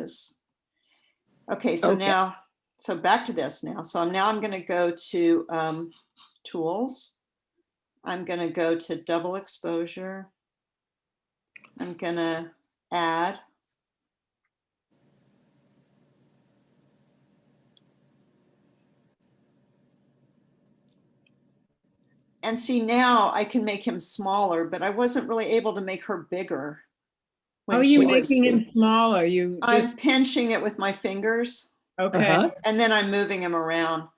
is. Okay, so now, so back to this now. So now I'm going to go to tools. I'm going to go to double exposure. I'm going to add. And see, now I can make him smaller, but I wasn't really able to make her bigger. How are you making him smaller? I'm pinching it with my fingers. Okay. And then I'm moving him around.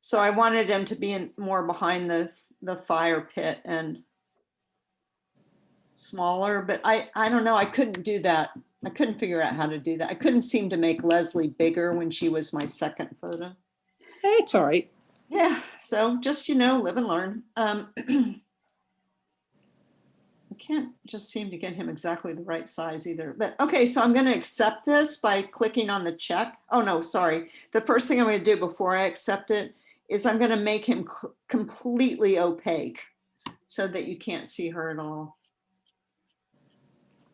So I wanted him to be more behind the fire pit and smaller, but I don't know. I couldn't do that. I couldn't figure out how to do that. I couldn't seem to make Leslie bigger when she was my second photo. It's all right. Yeah, so just, live and learn. I can't just seem to get him exactly the right size either. But okay, so I'm going to accept this by clicking on the check. Oh, no, sorry. The first thing I'm going to do before I accept it is I'm going to make him completely opaque so that you can't see her at all.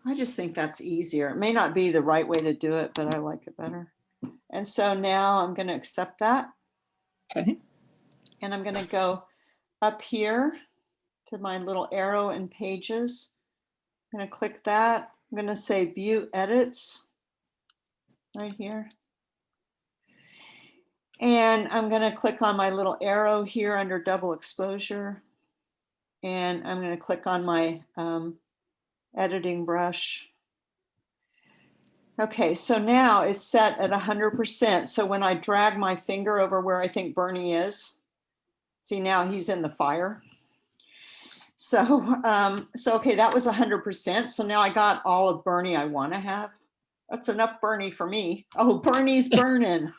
I just think that's easier. It may not be the right way to do it, but I like it better. And so now I'm going to accept that. Okay. And I'm going to go up here to my little arrow and pages. I'm going to click that. I'm going to say view edits right here. And I'm going to click on my little arrow here under double exposure. And I'm going to click on my editing brush. Okay, so now it's set at 100%. So when I drag my finger over where I think Bernie is, see, now he's in the fire. So, okay, that was 100%. So now I got all of Bernie I want to have. That's enough Bernie for me. Oh, Bernie's burning.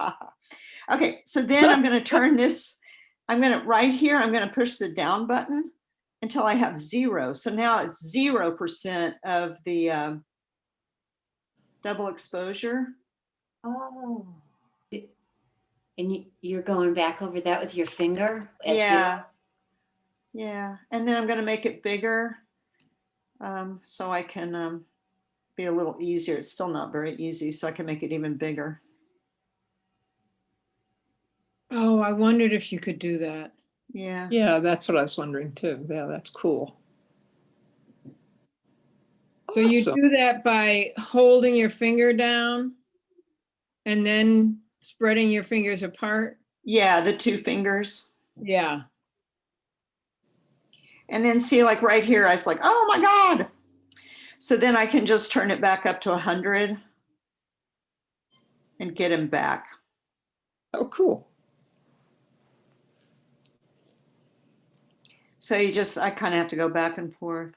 Okay, so then I'm going to turn this, right here, I'm going to push the down button until I have 0. So now it's 0% of the double exposure. Oh. And you're going back over that with your finger? Yeah. Yeah. And then I'm going to make it bigger so I can be a little easier. It's still not very easy, so I can make it even bigger. Oh, I wondered if you could do that. Yeah. Yeah, that's what I was wondering too. Yeah, that's cool. So you Awesome. do that by holding your finger down and then spreading your fingers apart? Yeah, the 2 fingers. Yeah. And then see, like right here, I was like, oh my God. So then I can just turn it back up to 100 and get him back. Oh, cool. So I kind of have to go back and forth.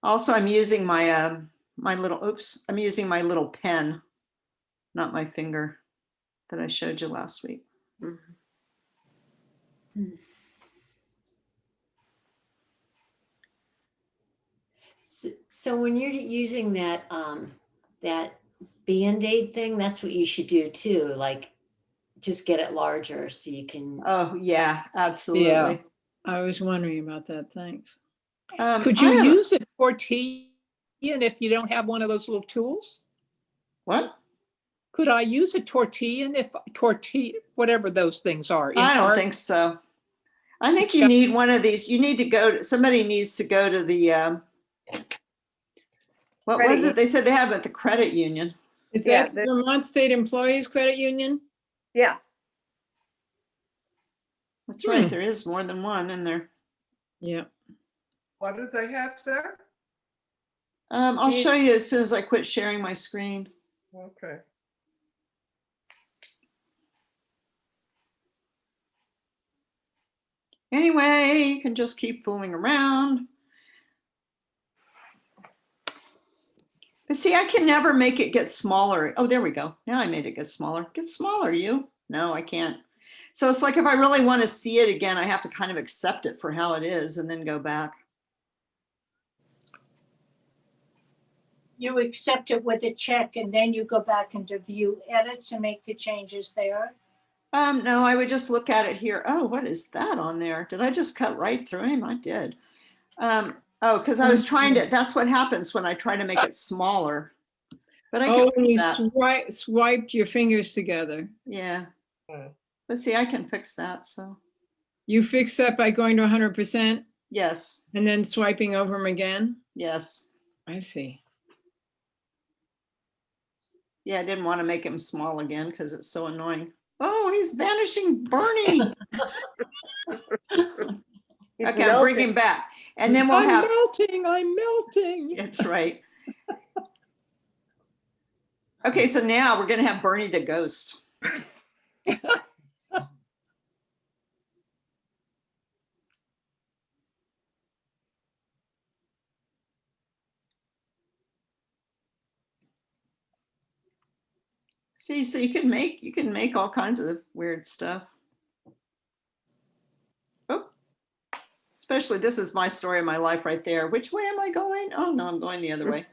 Also, I'm using my I'm using my little pen, not my finger that I showed you last week. Mm-hmm. So when you're using that that Band-Aid thing, that's what you should do too. Like, just get it larger so you can. Oh yeah, absolutely. Yeah. I was wondering about that. Thanks. Could you use a tortilla if you don't have one of those little tools? What? Could I use a tortilla whatever those things are? I don't think so. I think you need one of these. You need to go to, somebody needs to go to the, what was it? They said they have it at the credit union. Is that the Vermont State Employees Credit Union? Yeah. That's right. There is more than one in there. Yeah. What do they have there? I'll show you as soon as I quit sharing my screen. Okay. Anyway, you can just keep fooling around. But see, I can never make it get smaller. Oh, there we go. Now I made it get smaller. Get smaller, you. No, I can't. So it's like if I really want to see it again, I have to kind of accept it for how it is and then go back. You accept it with a check and then you go back into view edits and make the changes there? No, I would just look at it here. Oh, what is that on there? Did I just cut right through him? I did. Oh, because I was trying to, that's what happens when I try to make it smaller. But I Oh, can when you fix that. swiped your fingers together. Yeah. Hmm. But see, I can fix that. So You fix that by going to 100% yes, and then swiping over them again? yes. I see. Yeah, I didn't want to make him small again because it's so annoying. Oh, he's vanishing, Bernie. He's Okay, I'll bring melting. him back. And then we'll I'm have, melting, I'm melting. that's right. Okay, so now we're going to have Bernie the ghost. See, so you can make all kinds of weird stuff. Oh, especially this is my story of my life right there. Which way am I going? Oh no, I'm going the other way.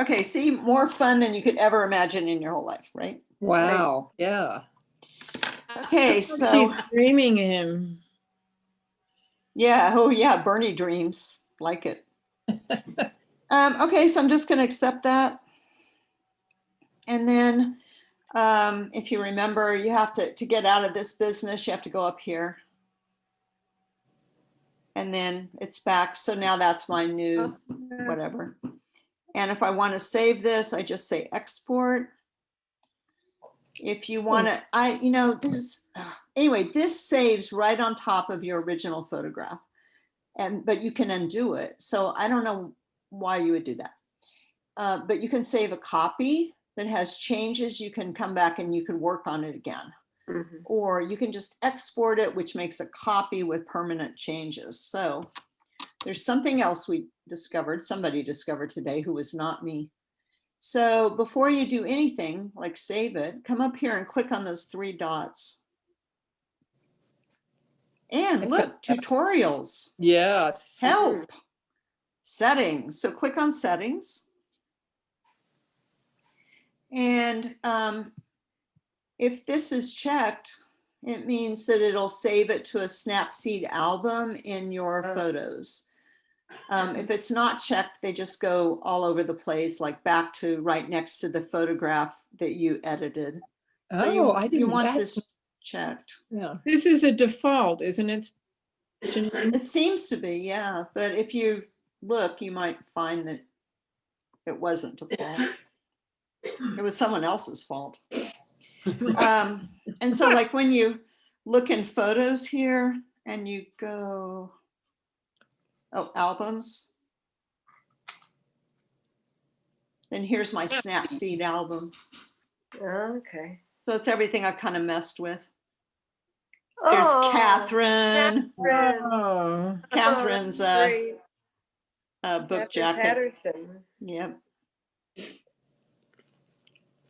Okay, see, more fun than you could ever imagine in your whole life, right? Wow, yeah. Okay, so Keep dreaming him. yeah, oh yeah, Bernie dreams, like it. Okay, so I'm just going to accept that. And then if you remember, you have to get out of this business, you have to go up here. And then it's back. So now that's my new whatever. And if I want to save this, I just say export. If you want to, this is, anyway, this saves right on top of your original photograph. But you can undo it. So I don't know why you would do that. But you can save a copy that has changes. You can come back and you can work on it again. Mhm. Or you can just export it, which makes a copy with permanent changes. So there's something else somebody discovered today who was not me. So before you do anything, like save it, come up here and click on those 3 dots. And look, tutorials, Yes. help, settings. So click on settings. And if this is checked, it means that it'll save it to a Snapseed album in your photos. If it's not checked, they just go all over the place, like back to right next to the photograph that you edited. So I you didn't. want That's- this checked. Yeah. This is a default, isn't it? Janine? It seems to be, yeah. But if you look, you might find that it wasn't default. It was someone else's fault. And so like when you look in photos here and you go, oh, albums. Then here's my Snapseed album. Okay. So it's everything I've kind of messed with. There's Oh, Catherine. Catherine. Oh, Catherine's Great. book Catherine jacket. Patterson. Yep.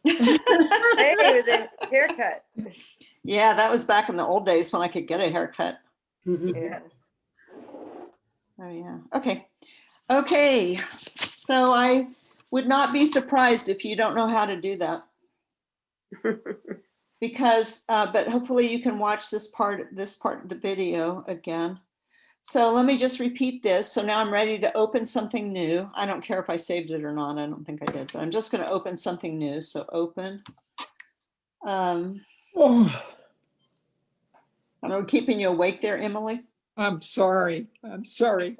Hey, with a haircut. Yeah, that was back in the old days when I could get a haircut. Yeah. Oh yeah. Okay. Okay. So I would not be surprised if you don't know how to do that. Because, but hopefully you can watch this part of the video again. So let me just repeat this. So now I'm ready to open something new. I don't care if I saved it or not. I don't think I did, but I'm just going to open something new. So open. Oh, I'm keeping you awake there, Emily. I'm sorry. I'm sorry.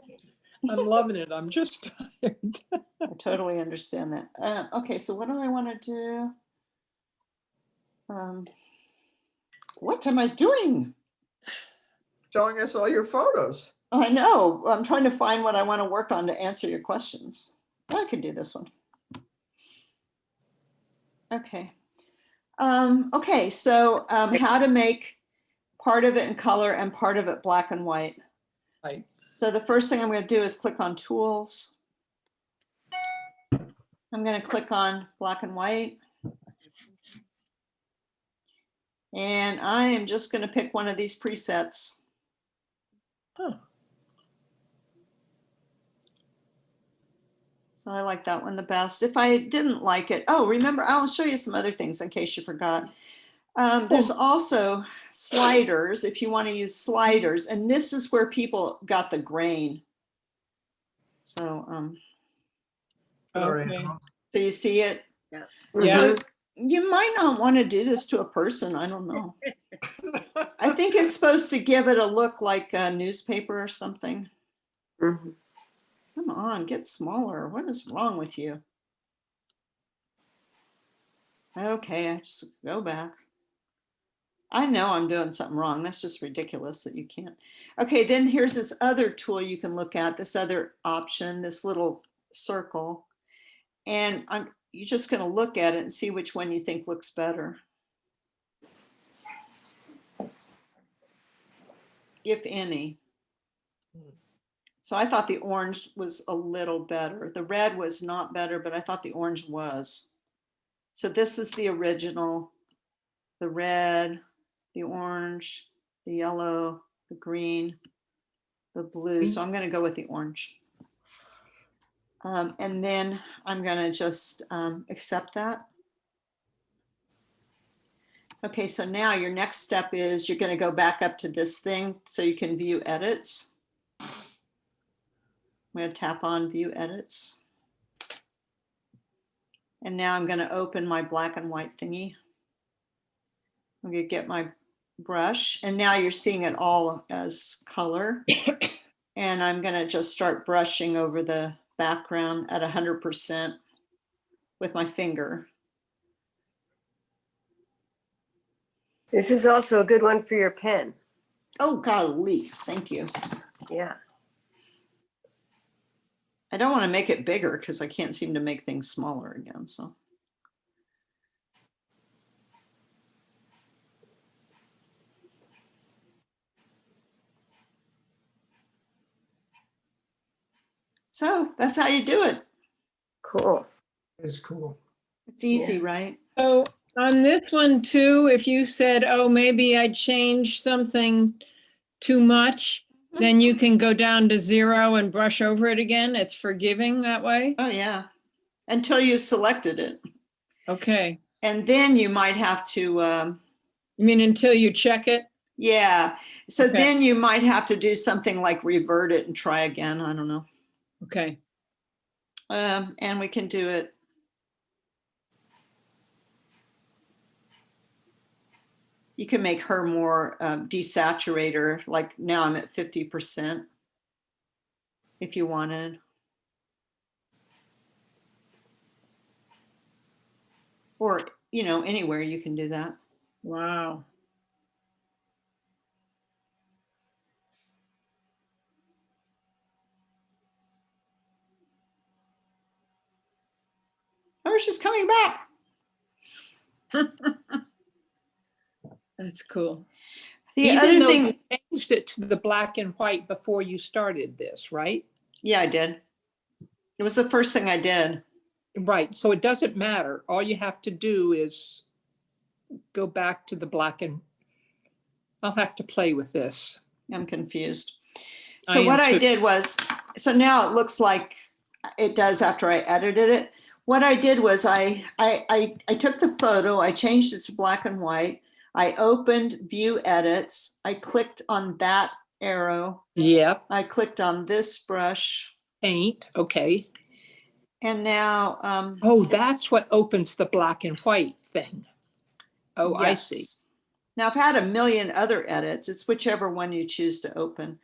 I'm loving it. I'm just tired. I totally understand that. Okay, so what do I want to do? What am I doing? Showing us all your photos. Oh, I know. I'm trying to find what I want to work on to answer your questions. I can do this one. Okay. Okay, so how to make part of it in color and part of it black and white. Right. So the first thing I'm going to do is click on Tools. I'm going to click on black and white. And I am just going to pick one of these presets. Huh. So I like that one the best. If I didn't like it, oh, remember, I'll show you some other things in case you forgot. There's also sliders, if you want to use sliders, and this is where people got the grain. So, Okay. so you see it? Yeah. So you might not want to do this to a person. I don't know. I think it's supposed to give it a look like a newspaper or something. Mhm. Come on, get smaller. What is wrong with you? Okay, I just go back. I know I'm doing something wrong. That's just ridiculous that you can't. Okay, then here's this other tool you can look at, this other option, this little circle. And you're just going to look at it and see which one you think looks better. If any. So I thought the orange was a little better. The red was not better, but I thought the orange was. So this is the original, the red, the orange, the yellow, the green, the blue. So I'm going to go with the orange. And then I'm going to just accept that. Okay, so now your next step is you're going to go back up to this thing so you can view edits. I'm going to tap on view edits. And now I'm going to open my black and white thingy. I'm going to get my brush, and now you're seeing it all as color. And I'm going to just start brushing over the background at 100% with my finger. This is also a good one for your pen. Oh, golly, thank you. Yeah. I don't want to make it bigger because I can't seem to make things smaller again, so. So that's how you do it. Cool. It's cool. It's easy, right? So on this one too, if you said, oh, maybe I changed something too much, then you can go down to 0 and brush over it again. It's forgiving that way. Oh, yeah. Until you selected it. Okay. And then you might have to, You mean until you check it? yeah. So Okay. then you might have to do something like revert it and try again. I don't know. Okay. And we can do it. You can make her more desaturate her. Like now I'm at 50% if you wanted. Or, you know, anywhere you can do that. Wow. Oh, she's coming back. That's cool. The Even other though thing, you changed it to the black and white before you started this, right? yeah, I did. It was the first thing I did. Right. So it doesn't matter. All you have to do is go back to the black and I'll have to play with this. I'm confused. I So am what I too. did was, so now it looks like it does after I edited it. What I did was I took the photo, I changed it to black and white. I opened view edits. I clicked on that arrow. Yep. I clicked on this brush. Paint. Okay. And now, Oh, that's what opens the black and white thing. Oh, I see. yes. Now I've had a million other edits. It's whichever one you choose to open.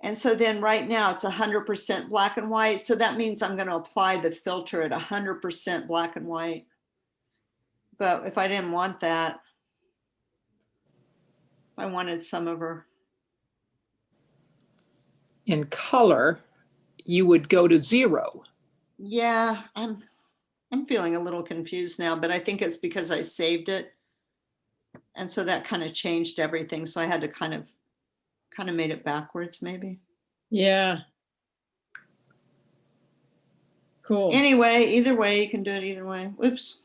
And so then right now it's 100% black and white. So that means I'm going to apply the filter at 100% black and white. But if I didn't want that, I wanted some of her. In color, you would go to 0. Yeah, I'm feeling a little confused now, but I think it's because I saved it. And so that kind of changed everything. So I had to kind of made it backwards maybe. Yeah. Cool. Anyway, either way, you can do it either way. Oops.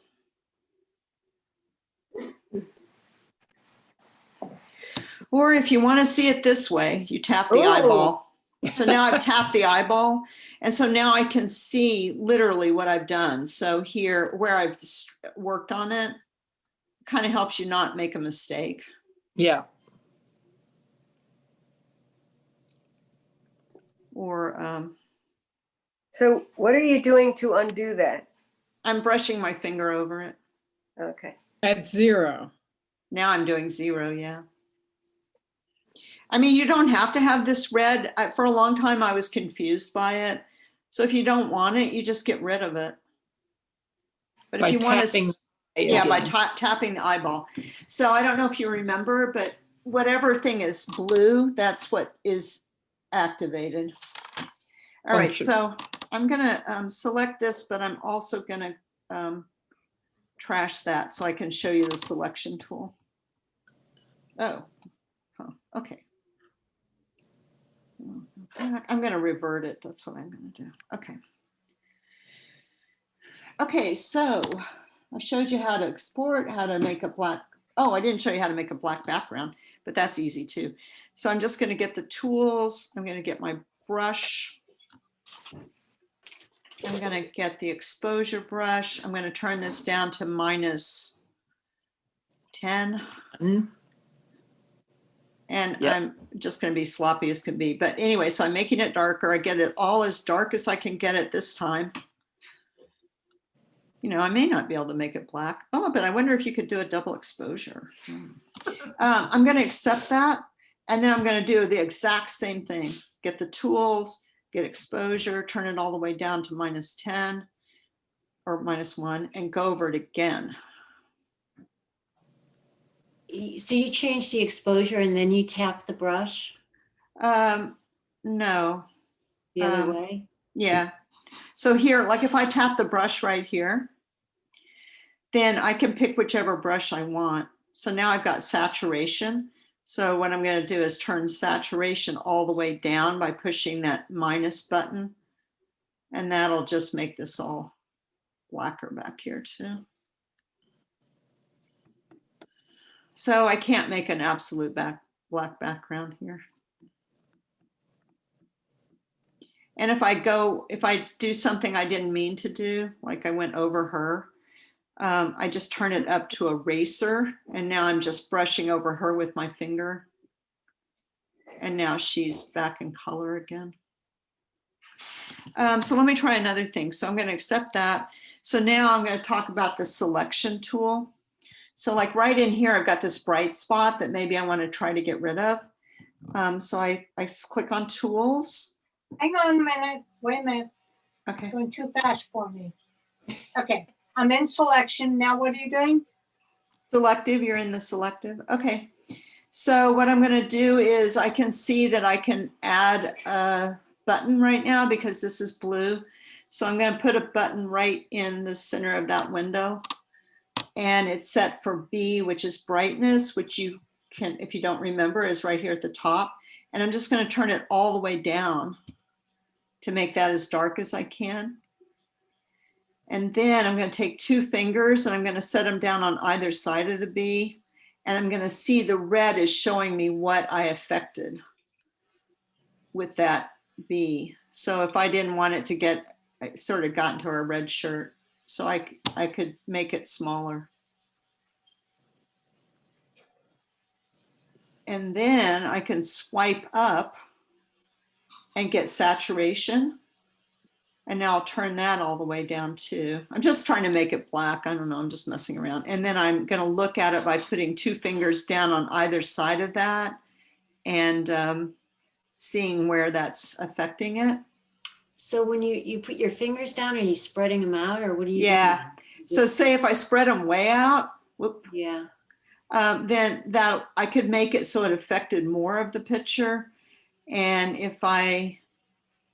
Or if you want to see it this way, you tap the Ooh. eyeball. So now I've tapped the eyeball. And so now I can see literally what I've done. So here where I've worked on it, kind of helps you not make a mistake. Yeah. Or So what are you doing to undo that? I'm brushing my finger over it. Okay. At 0. Now I'm doing 0, yeah. I mean, you don't have to have this red. For a long time, I was confused by it. So if you don't want it, you just get rid of it. But By if you want tapping to, yeah, by again. tapping the eyeball. So I don't know if you remember, but whatever thing is blue, that's what is activated. All right, Function. so I'm gonna select this, but I'm also gonna trash that so I can show you the selection tool. Oh, huh, okay. I'm gonna revert it. That's what I'm gonna do. Okay. Okay, so I showed you how to export, how to make a black, oh, I didn't show you how to make a black background, but that's easy too. So I'm just gonna get the tools. I'm gonna get my brush. I'm gonna get the exposure brush. I'm gonna turn this down to -10. And Yep. I'm just gonna be sloppy as can be. But anyway, so I'm making it darker. I get it all as dark as I can get it this time. You know, I may not be able to make it black. Oh, but I wonder if you could do a double exposure. I'm going to accept that. And then I'm going to do the exact same thing. Get the tools, get exposure, turn it all the way down to -10 or -1 and go over it again. So you change the exposure and then you tap the brush No. the other way? Yeah. So here, like if I tap the brush right here, then I can pick whichever brush I want. So now I've got saturation. So what I'm going to do is turn saturation all the way down by pushing that minus button. And that'll just make this all blacker back here too. So I can't make an absolute black background here. And if I do something I didn't mean to do, like I went over her, I just turn it up to eraser, and now I'm just brushing over her with my finger. And now she's back in color again. So let me try another thing. So I'm going to accept that. So now I'm going to talk about the selection tool. So like right in here, I've got this bright spot that maybe I want to try to get rid of. So I click on tools. Hang on a minute, wait a minute, Okay. going too fast for me. Okay, I'm in selection, now what are you doing? Selective, you're in the selective. Okay. So what I'm going to do is I can see that I can add a button right now because this is blue. So I'm going to put a button right in the center of that window. And it's set for B, which is brightness, which you can, if you don't remember, is right here at the top. And I'm just going to turn it all the way down to make that as dark as I can. And then I'm going to take 2 fingers and I'm going to set them down on either side of the B. And I'm going to see the red is showing me what I affected with that B. So if I didn't want it to get, I sort of got into a red shirt. So I could make it smaller. And then I can swipe up and get saturation. And now I'll turn that all the way down too. I'm just trying to make it black. I don't know, I'm just messing around. And then I'm gonna look at it by putting 2 fingers down on either side of that and seeing where that's affecting it. So when you put your fingers down, are you spreading them out or what are you Yeah. doing? So Just- say if I spread them way out, whoop, Yeah. then that I could make it so it affected more of the picture. And if I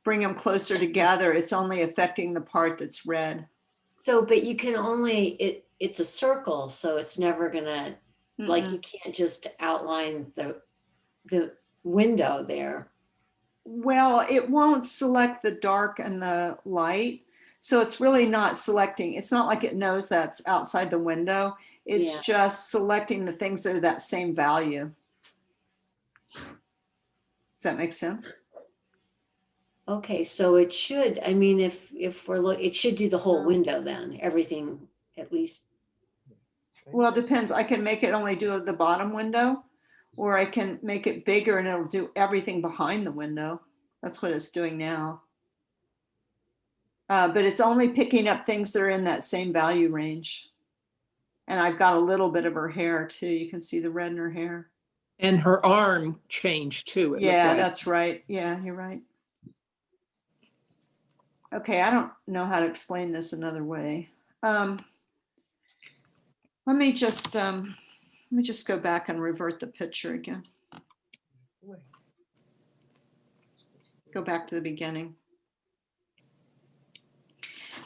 bring them closer together, it's only affecting the part that's red. So, but you can only, it's a circle, so it's never gonna, like Mm-mm. you can't just outline the window there. Well, it won't select the dark and the light. So it's really not selecting. It's not like it knows that's outside the window. It's Yeah. just selecting the things that are that same value. Does that make sense? Okay, so it should, I mean, if we're it should do the whole window then, everything at least. Well, it depends. I can make it only do the bottom window, or I can make it bigger and it'll do everything behind the window. That's what it's doing now. But it's only picking up things that are in that same value range. And I've got a little bit of her hair too. You can see the red in her hair. And her arm changed too. It looked Yeah, like. that's right. Yeah, you're right. Okay, I don't know how to explain this another way. Let me just go back and revert the picture again. Go back to the beginning.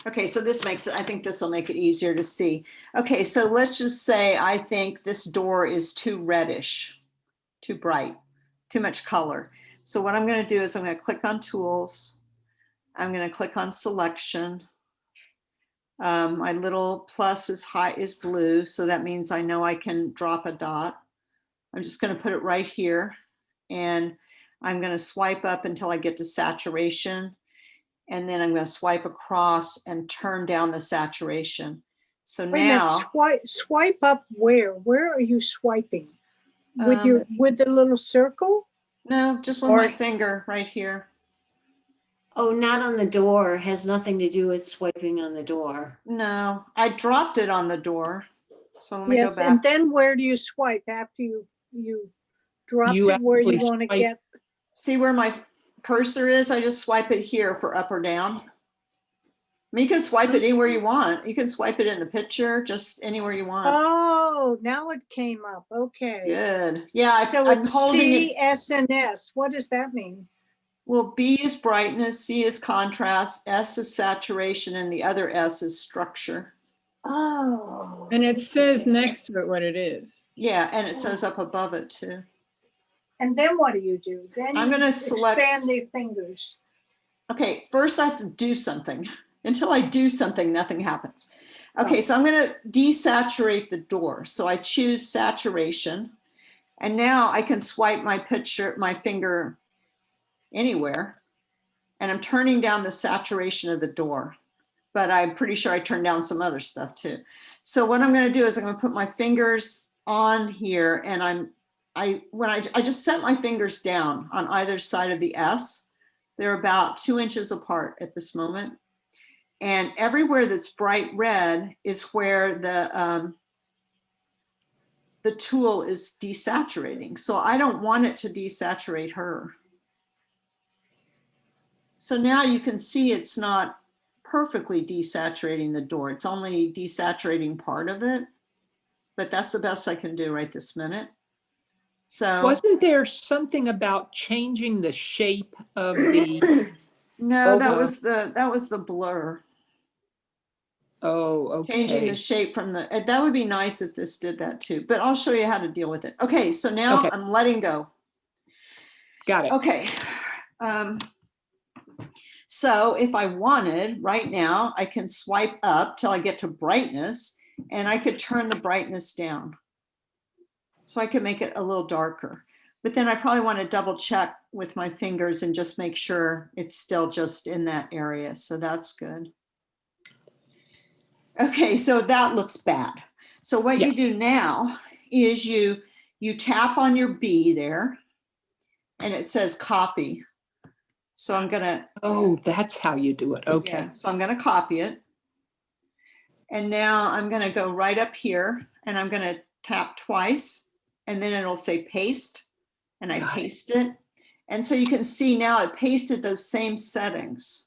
Okay, so this makes it, I think this will make it easier to see. Okay, so let's just say I think this door is too reddish, too bright, too much color. So what I'm going to do is I'm going to click on Tools. I'm going to click on Selection. My little plus is blue, so that means I know I can drop a dot. I'm just going to put it right here, and I'm going to swipe up until I get to saturation, and then I'm going to swipe across and turn down the saturation. So Wait a minute, now, swipe up where? Where are you swiping? With the little circle? no, just with my finger right here. Oh, not on the door. Has nothing to do with swiping on the door. No, I dropped it on the door. So let me go Yes, back. and then where do you swipe after you drop You it where you actually want to swipe. get? See where my cursor is? I just swipe it here for up or down. I mean, you can swipe it anywhere you want. You can swipe it in the picture, just anywhere you want. Oh, now it came up. Okay. Good. Yeah, So I'm it's holding C, it. S, and S. What does that mean? Well, B is brightness, C is contrast, S is saturation, and the other S is structure. Oh. And it says next to it what it is. Yeah, and it says up above it too. And then what do you do? Then I'm you gonna select- expand the fingers. Okay, first I have to do something. Until I do something, nothing happens. Okay, so I'm gonna desaturate the door. So I choose saturation, and now I can swipe my finger anywhere, and I'm turning down the saturation of the door, but I'm pretty sure I turned down some other stuff too. So what I'm going to do is I'm going to put my fingers on here, and I just set my fingers down on either side of the S. They're about 2 inches apart at this moment, and everywhere that's bright red is where the tool is desaturating. So I don't want it to desaturate her. So now you can see it's not perfectly desaturating the door. It's only desaturating part of it, but that's the best I can do right this minute. So Wasn't there something about changing the shape of the? no, that was the blur. Oh, okay. Changing the shape from the, that would be nice if this did that too, but I'll show you how to deal with it. Okay, so now Okay. I'm letting go. Got it. Okay. So if I wanted right now, I can swipe up till I get to brightness, and I could turn the brightness down. So I could make it a little darker, but then I probably want to double check with my fingers and just make sure it's still just in that area. So that's good. Okay, so that looks bad. So what you do now is you tap on your B there, and it says copy. So I'm gonna. Oh, that's how you do it. Okay. Yeah, so I'm gonna copy it. And now I'm gonna go right up here, and I'm gonna tap twice, and then it'll say paste, and I paste it. And so you can see now it pasted those same settings.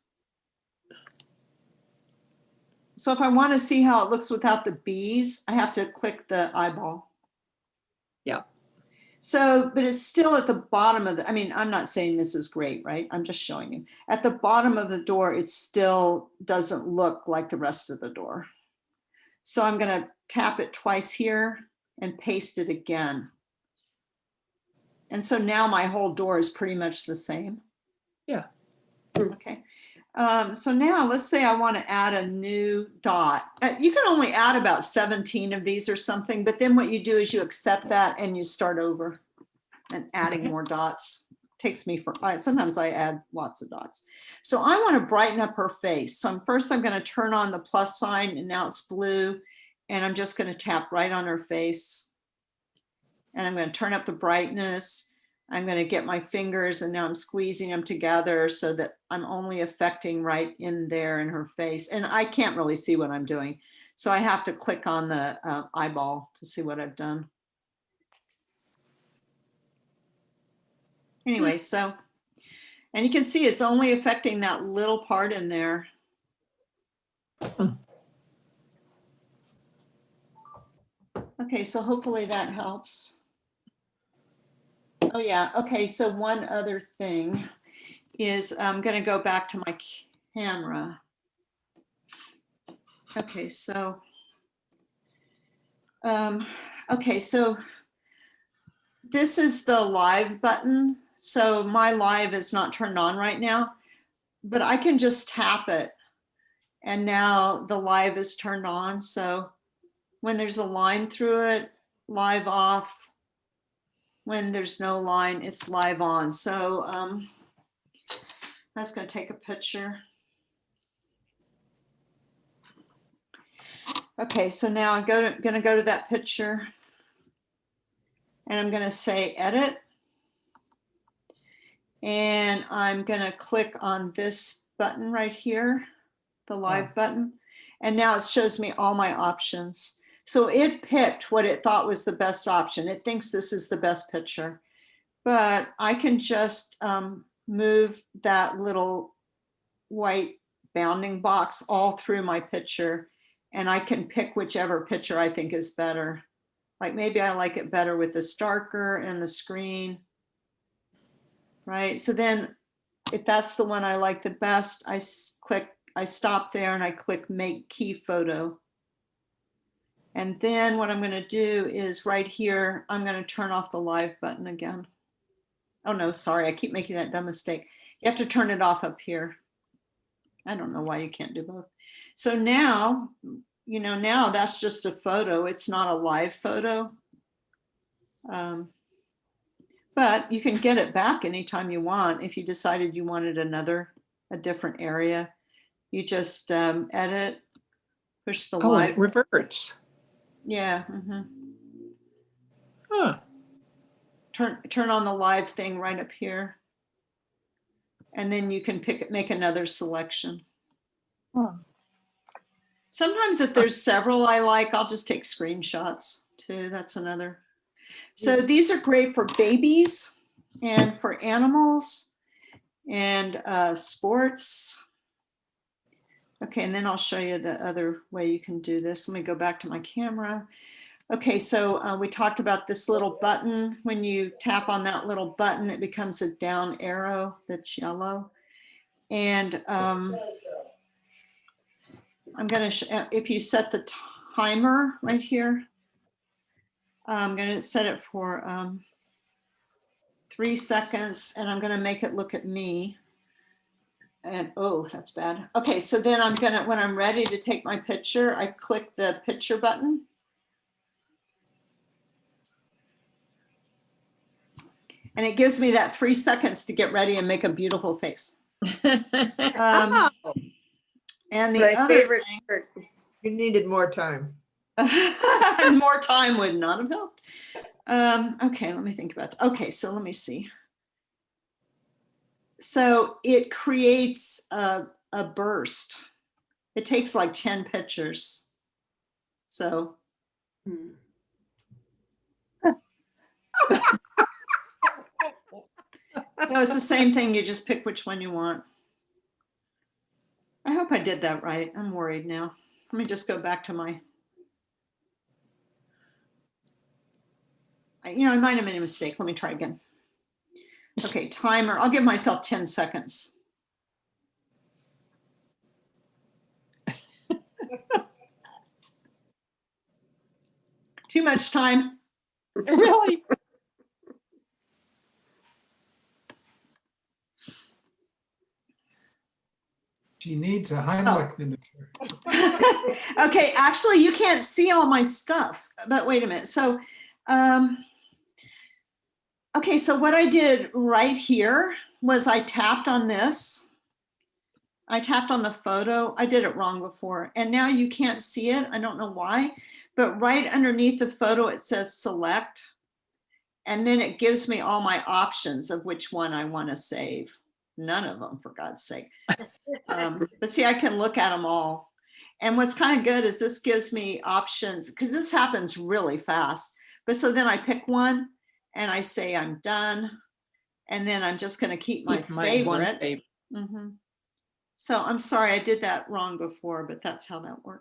So if I want to see how it looks without the B's, I have to click the eyeball. Yeah. So, but it's still at the bottom of the, I mean, I'm not saying this is great, right? I'm just showing you. At the bottom of the door, it still doesn't look like the rest of the door. So I'm going to tap it twice here and paste it again. And so now my whole door is pretty much the same. Yeah. Okay. So now let's say I want to add a new dot. You can only add about 17 of these or something, but then what you do is you accept that and you start over and adding more dots. Takes me for, sometimes I add lots of dots. So I want to brighten up her face. So first I'm going to turn on the plus sign, and now it's blue. And I'm just going to tap right on her face. And I'm going to turn up the brightness. I'm going to get my fingers and now I'm squeezing them together so that I'm only affecting right in there in her face. And I can't really see what I'm doing. So I have to click on the eyeball to see what I've done. Anyway, so, and you can see it's only affecting that little part in there. Okay, so hopefully that helps. Oh yeah, okay, so one other thing is I'm gonna go back to my camera. Okay, so, okay, so this is the live button. So my live is not turned on right now, but I can just tap it and now the live is turned on. So when there's a line through it, live off. When there's no line, it's live on. So I was going to take a picture. Okay, so now I'm going to go to that picture and I'm going to say edit. And I'm going to click on this button right here, the live button. And now it shows me all my options. So it picked what it thought was the best option. It thinks this is the best picture, but I can just move that little white bounding box all through my picture and I can pick whichever picture I think is better. Like maybe I like it better with the starker and the screen, right? So then if that's the one I like the best, I stop there and I click make key photo. And then what I'm going to do is right here, I'm going to turn off the live button again. Oh no, sorry, I keep making that dumb mistake. You have to turn it off up here. I don't know why you can't do both. So now, you know, now that's just a photo. It's not a live photo. But you can get it back anytime you want. If you decided you wanted a different area, you just edit, push the Oh, and live. it reverts. Yeah. Huh. Turn on the live thing right up here. And then you can make another selection. Huh. Sometimes if there's several I like, I'll just take screenshots too. That's another. So these are great for babies and for animals and sports. Okay, and then I'll show you the other way you can do this. Let me go back to my camera. Okay, so we talked about this little button. When you tap on that little button, it becomes a down arrow that's yellow. And I'm going to, if you set the timer right here, I'm going to set it for 3 seconds and I'm going to make it look at me. And oh, that's bad. Okay, so then I'm going to, when I'm ready to take my picture, I click the picture button. And it gives me that 3 seconds to get ready and make a beautiful face. And the My other favorite thing, part. You needed more time. more time would not have helped. Okay, let me think about that. Okay, so let me see. So it creates a burst. It takes like 10 pictures. So. So it's the same thing. You just pick which one you want. I hope I did that right. I'm worried now. Let me just go back to my. You know, I might have made a mistake. Let me try again. Okay, timer. I'll give myself 10 seconds. Too much time. Really? She needs a Heimlich maneuver. Okay, actually, you can't see all my stuff, but wait a minute. So, okay, so what I did right here was I tapped on this. I tapped on the photo. I did it wrong before, and now you can't see it. I don't know why. But right underneath the photo, it says select. And then it gives me all my options of which one I want to save. None of them, for God's sake. But see, I can look at them all. And what's kind of good is this gives me options, because this happens really fast. But so then I pick one and I say I'm done. And then I'm just going to keep my Keep my one favorite. favorite. Mhm. So I'm sorry, I did that wrong before, but that's how that works.